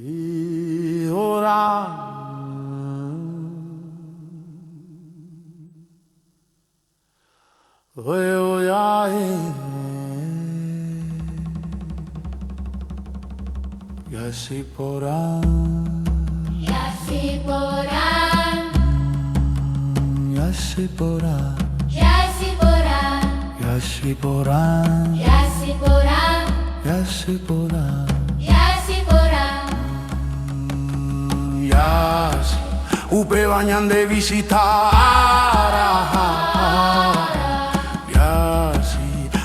y orar. Veo ya y así porán, y así porán, y así porán, y así porán, y así porán, y así porán, y así porán, y así porán, y así upe bañan de visitar.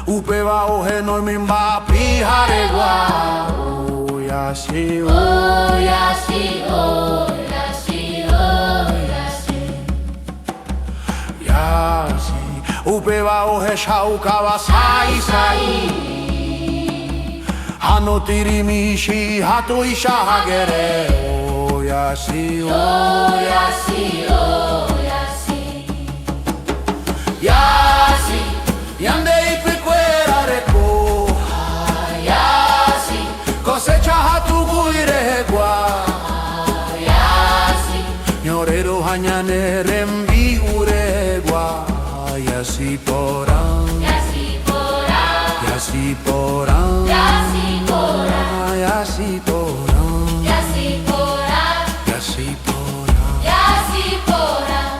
Upe va oje no me va pijare guau. Y así, oh, y así, oh, y así, oh, y así, y así. Upe va oje shau kawasai sai. Hano tiri mishi hato isha hagere. Oh, y así, oh, y así, oh, y así, y así. Y ande y picuera reco. y así, Cosecha hatu guiregua. y así, Ñorero hañane rembi uregua. Y así porán, y así porán, y así porán, y así porán, y así porán, y así porán, y así porán. y así porán.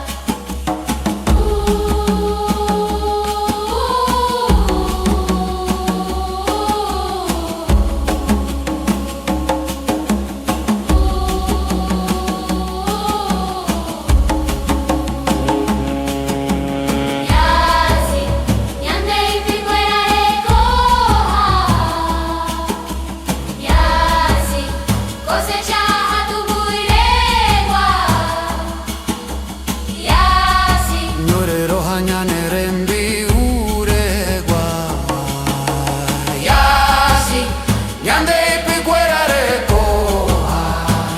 Ñorero hañane rembi uregua. Y así, y ande y picuera reco.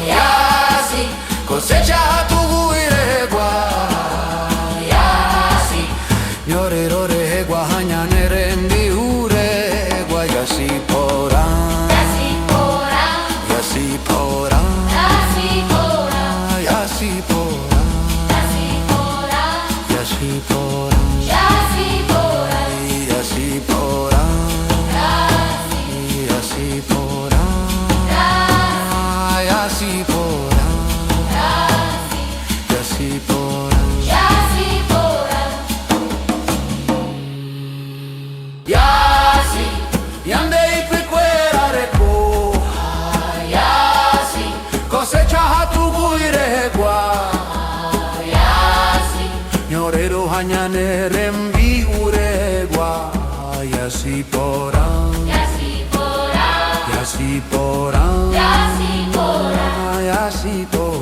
Y así, cosecha hatu guiregua. Y así, ñorero regua hañane rembi uregua. Y así porán, y así porán, y así porán, y así porán, y así porán, y así porán, y así porán, y así porán, y así porán. Y así, y ande y picuera reco. Y así, cosecha hatu guiregua. Ñorero hañane rembi uregua. Y así porán, y así porán, y así porán, y así porán.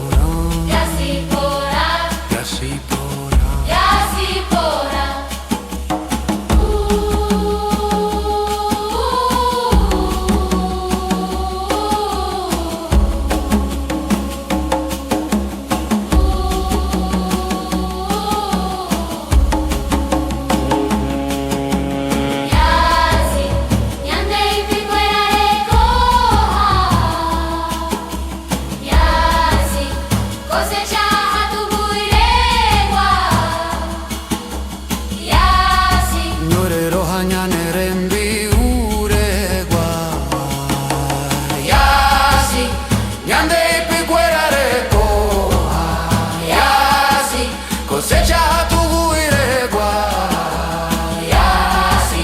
Ñorero hañane rembi uregua. Y así, y ande y picuera reco. Y así, cosecha hatu guiregua. Y así,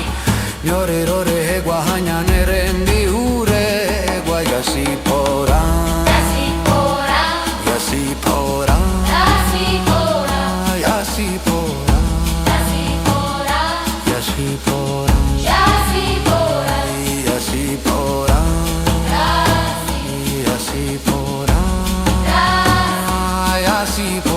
ñorero regua hañane rembi uregua. Y así porán, y así porán, y así porán, y así porán, y así porán, y así porán, y así porán.